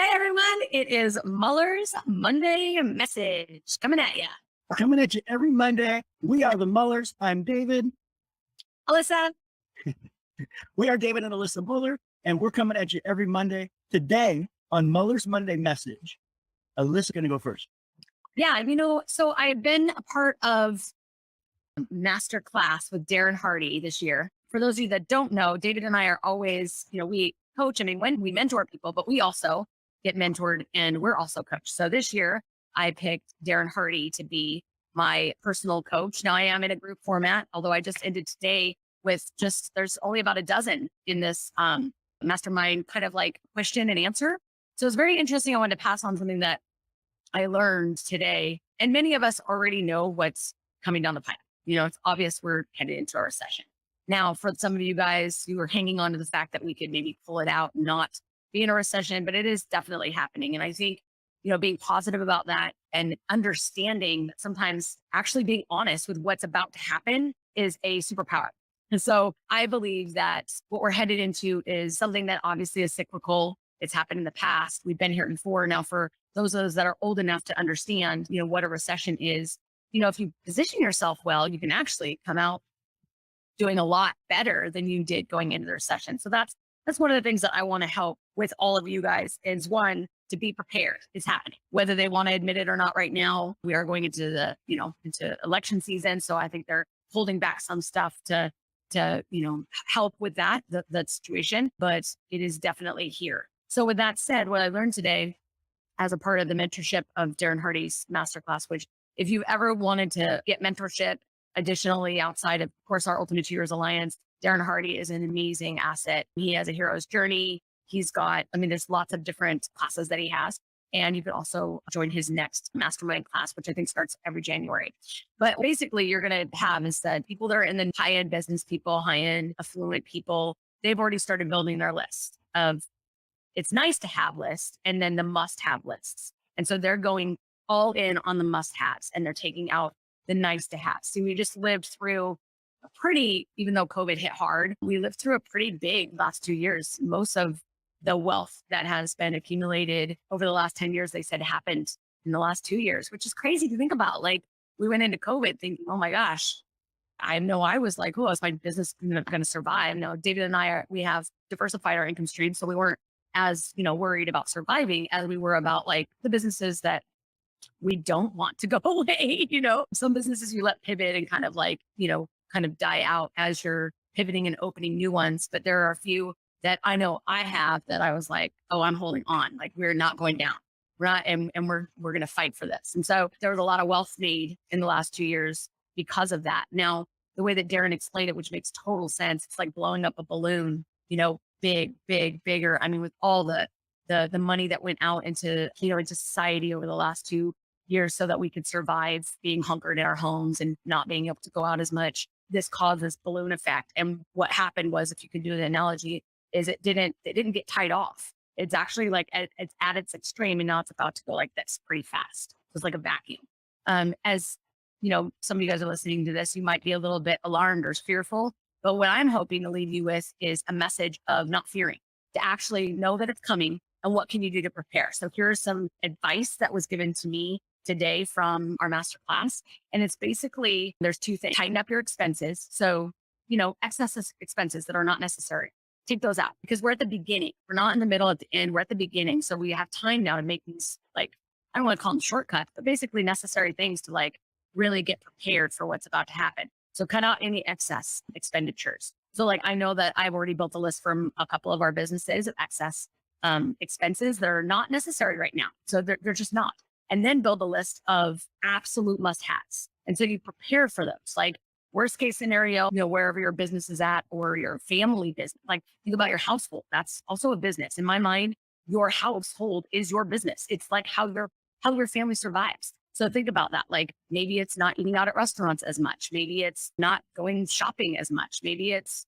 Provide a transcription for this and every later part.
Hey everyone, it is Mullers Monday Message coming at you. We're coming at you every Monday. We are the Mullers. I'm David. Alyssa, We are David and Alyssa Muller, and we're coming at you every Monday. Today on Muller's Monday Message, Alyssa's going to go first. yeah, so I've been a part of master class with Darren Hardy this year. For those of you that don't know, David and I are always, we coach. When we mentor people, but we also get mentored and we're also coached. So this year I picked Darren Hardy to be my personal coach. Now I am in a group format, although I just ended today with there's only about a dozen in this mastermind kind of like question and answer. So it's very interesting. I wanted to pass on something that I learned today. And many of us already know what's coming down the pipe. It's obvious we're headed into a recession. Now, for some of you guys who are hanging on to the fact that we could maybe pull it out, not be in a recession, but it is definitely happening. And I think, being positive about that and understanding that sometimes actually being honest with what's about to happen is a superpower. And so I believe that what we're headed into is something that obviously is cyclical. It's happened in the past. We've been here before. Now, for those of us that are old enough to understand, what a recession is, if you position yourself well, you can actually come out doing a lot better than you did going into the recession. So that's one of the things that I want to help with all of you guys is one, to be prepared. It's happening, whether they want to admit it or not right now. We are going into into election season. So I think they're holding back some stuff to help with that situation, but it is definitely here. So with that said, what I learned today as a part of the mentorship of Darren Hardy's masterclass, which if you ever wanted to get mentorship additionally outside of course, our Ultimate 2 Years Alliance, Darren Hardy is an amazing asset. He has a hero's journey. He's got, there's lots of different classes that he has. And you can also join his next mastermind class, which I think starts every January. But basically, you're going to have instead people that are in the high-end business people, high-end affluent people. They've already started building their list of it's nice to have lists and then the must-have lists. And so they're going all in on the must-haves and they're taking out the nice to have. So we just lived through even though COVID hit hard, we lived through a pretty big last 2 years. Most of the wealth that has been accumulated over the last 10 years, they said happened in the last 2 years, which is crazy to think about. Like we went into COVID thinking, oh my gosh, I know I was like, oh, is my business going to survive? No, David and I we have diversified our income stream. So we weren't as, worried about surviving as we were about like the businesses that we don't want to go away. Some businesses you let pivot and kind of like, kind of die out as you're pivoting and opening new ones. But there are a few that I know I have that I was like, oh, I'm holding on. Like we're not going down. We're not, and we're going to fight for this. And so there was a lot of wealth made in the last 2 years because of that. Now, the way that Darren explained it, which makes total sense, it's like blowing up a balloon, big, bigger. With all the money that went out into society over the last 2 years so that we could survive being hunkered in our homes and not being able to go out as much. This caused this balloon effect. And what happened was, if you can do the analogy, is it didn't get tied off. It's actually like it's at its extreme and now it's about to go like this pretty fast. So it's like a vacuum. As some of you guys are listening to this, you might be a little bit alarmed or fearful. But what I'm hoping to leave you with is a message of not fearing, to actually know that it's coming and what can you do to prepare. So here's some advice that was given to me today from our masterclass. And it's basically, there's two things: tighten up your expenses. So, excess expenses that are not necessary, take those out because we're at the beginning. We're not in the middle, at the end, we're at the beginning. So we have time now to make these, like, I don't want to call them shortcuts, but basically necessary things to like really get prepared for what's about to happen. So cut out any excess expenditures. So like, I know that I've already built a list from a couple of our businesses of excess expenses that are not necessary right now. So they're just not. And then build a list of absolute must-haves. And so you prepare for those. Like worst case scenario, wherever your business is at or your family business, like think about your household. That's also a business. In my mind, your household is your business. It's like how your family survives. So think about that. Like maybe it's not eating out at restaurants as much. Maybe it's not going shopping as much. Maybe it's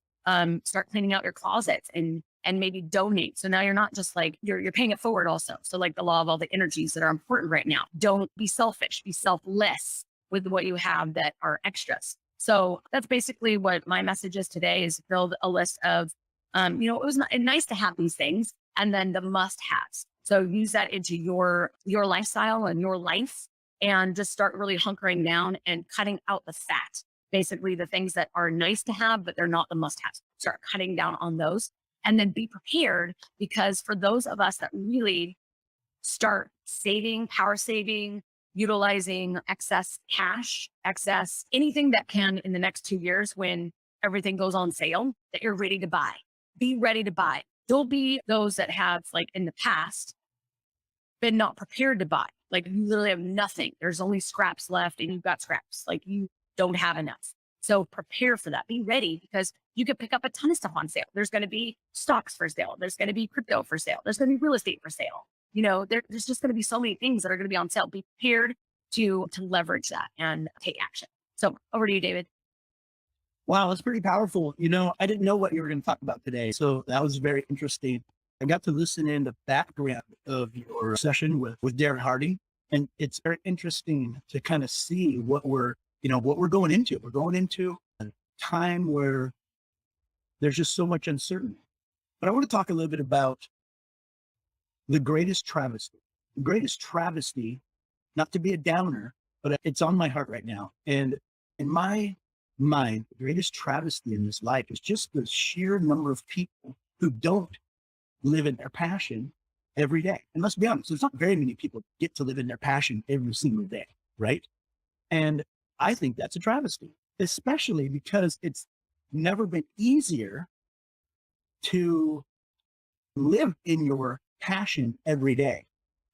start cleaning out your closets and maybe donate. So now you're not just like, you're paying it forward also. So like the law of all the energies that are important right now. Don't be selfish, be selfless with what you have that are extras. So that's basically what my message is today, is build a list of, it was nice to have these things and then the must haves. So use that into your lifestyle and your life, and just start really hunkering down and cutting out the fat. Basically, the things that are nice to have, but they're not the must haves. Start cutting down on those, and then be prepared, because for those of us that really start saving, power saving, utilizing excess cash, excess anything that can in the next 2 years when everything goes on sale, that you're ready to buy. Be ready to buy. There'll be those that have, like in the past, been not prepared to buy. Like you literally have nothing. There's only scraps left and you've got scraps. Like you don't have enough. So prepare for that. Be ready, because you could pick up a ton of stuff on sale. There's going to be stocks for sale. There's going to be crypto for sale. There's going to be real estate for sale. There's just going to be so many things that are going to be on sale. Be prepared to leverage that and take action. So over to you, David. Wow, that's pretty powerful. I didn't know what you were going to talk about today. So that was very interesting. I got to listen in the background of your session with Darren Hardy. And it's very interesting to kind of see what we're going into. We're going into a time where there's just so much uncertainty. But I want to talk a little bit about the greatest travesty. The greatest travesty, not to be a downer, but it's on my heart right now. And in my mind, the greatest travesty in this life is just the sheer number of people who don't live in their passion every day. And let's be honest, there's not very many people get to live in their passion every single day, right? And I think that's a travesty, especially because it's never been easier to live in your passion every day.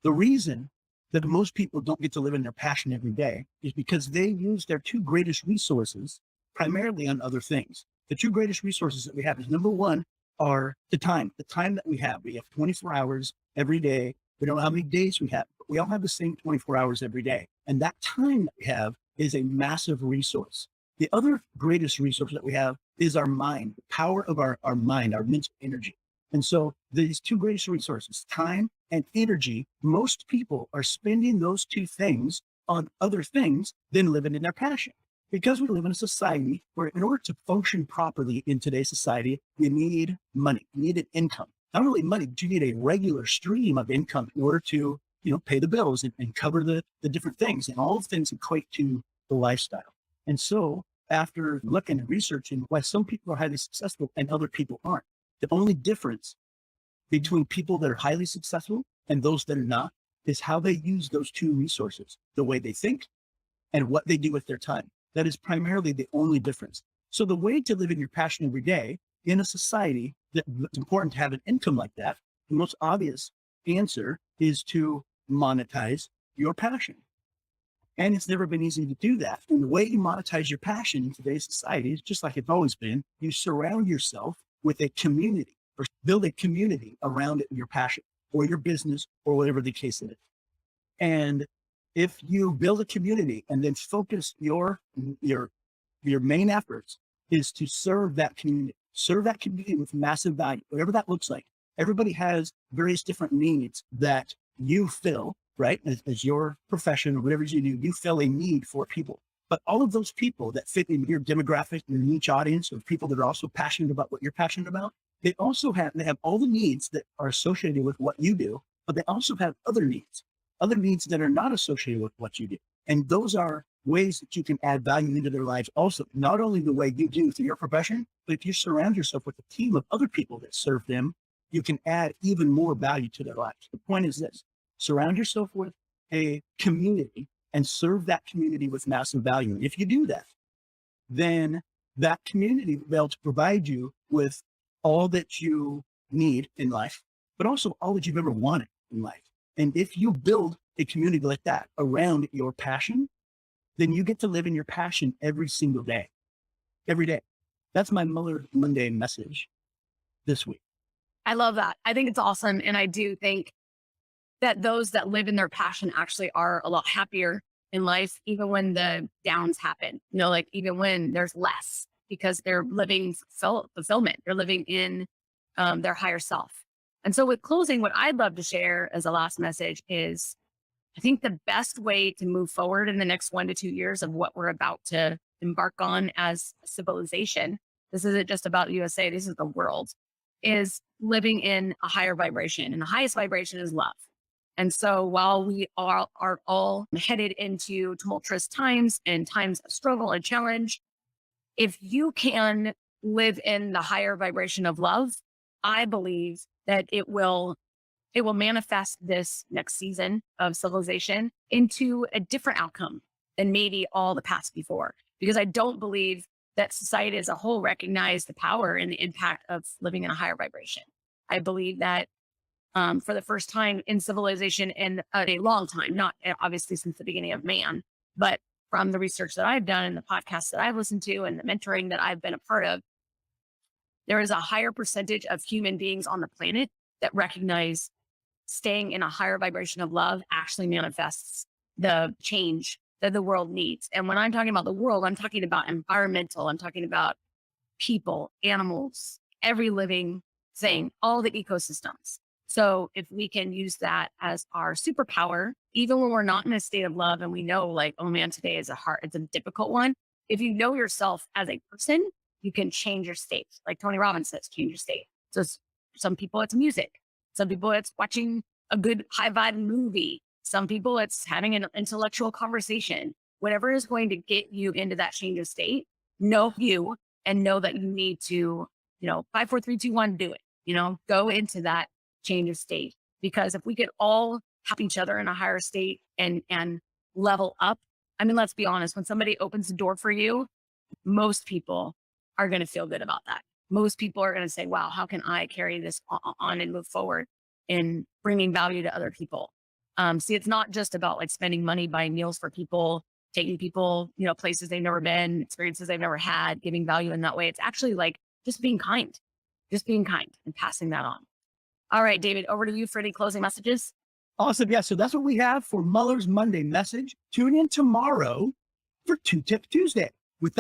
The reason that most people don't get to live in their passion every day is because they use their two greatest resources primarily on other things. The two greatest resources that we have is, number one, are the time that we have. We have 24 hours every day. We don't know how many days we have, but we all have the same 24 hours every day. And that time that we have is a massive resource. The other greatest resource that we have is our mind, the power of our mind, our mental energy. And so these two greatest resources, time and energy, most people are spending those two things on other things than living in their passion. Because we live in a society where, in order to function properly in today's society, you need money, you need an income. Not only money, but you need a regular stream of income in order to, pay the bills and cover the different things. And all of things equate to the lifestyle. And so after looking and researching why some people are highly successful and other people aren't, the only difference between people that are highly successful and those that are not is how they use those two resources, the way they think and what they do with their time. That is primarily the only difference. So the way to live in your passion every day in a society that it's important to have an income like that, the most obvious answer is to monetize your passion. And it's never been easy to do that. And the way you monetize your passion in today's society is just like it's always been. You surround yourself with a community, or build a community around it, your passion or your business or whatever the case is. And if you build a community and then focus your main efforts is to serve that community with massive value, whatever that looks like. Everybody has various different needs that you fill, right? As your profession or whatever you do, you fill a need for people. But all of those people that fit in your demographic, your niche audience of people that are also passionate about what you're passionate about, they have all the needs that are associated with what you do, but they also have other needs that are not associated with what you do. And those are ways that you can add value into their lives also, not only the way you do through your profession, but if you surround yourself with a team of other people that serve them, you can add even more value to their lives. The point is this: surround yourself with a community and serve that community with massive value. And if you do that, then that community will be able to provide you with all that you need in life, but also all that you've ever wanted in life. And if you build a community like that around your passion, then you get to live in your passion every single day, every day. That's my Muller Monday message this week. I love that. I think it's awesome. And I do think that those that live in their passion actually are a lot happier in life, even when the downs happen, like even when there's less, because they're living fulfillment. They're living in their higher self. And so with closing, what I'd love to share as a last message is, I think the best way to move forward in the next 1 to 2 years of what we're about to embark on as a civilization, this isn't just about USA, this is the world, is living in a higher vibration, and the highest vibration is love. And so while we are all headed into tumultuous times and times of struggle and challenge, if you can live in the higher vibration of love, I believe that it will manifest this next season of civilization into a different outcome than maybe all the past before. Because I don't believe that society as a whole recognized the power and the impact of living in a higher vibration. I believe that for the first time in civilization in a long time, not obviously since the beginning of man, but from the research that I've done and the podcasts that I've listened to and the mentoring that I've been a part of, there is a higher percentage of human beings on the planet that recognize staying in a higher vibration of love actually manifests the change that the world needs. And when I'm talking about the world, I'm talking about environmental, I'm talking about people, animals, every living thing, all the ecosystems. So if we can use that as our superpower, even when we're not in a state of love and we know like, oh man, today is it's a difficult one. If you know yourself as a person, you can change your state. Like Tony Robbins says, change your state. So some people it's music. Some people it's watching a good high vibe movie. Some people it's having an intellectual conversation. Whatever is going to get you into that change of state, know you and know that you need to, 5, 4, 3, 2, 1, do it. Go into that change of state. Because if we could all help each other in a higher state and level up, I mean, let's be honest, when somebody opens the door for you, most people are going to feel good about that. Most people are going to say, wow, how can I carry this on and move forward in bringing value to other people? See, it's not just about like spending money buying meals for people, taking people, places they've never been, experiences they've never had, giving value in that way. It's actually like just being kind and passing that on. All right, David, over to you for any closing messages. Awesome. Yeah. So that's what we have for Mullers Monday message. Tune in tomorrow for 2 Tip Tuesday.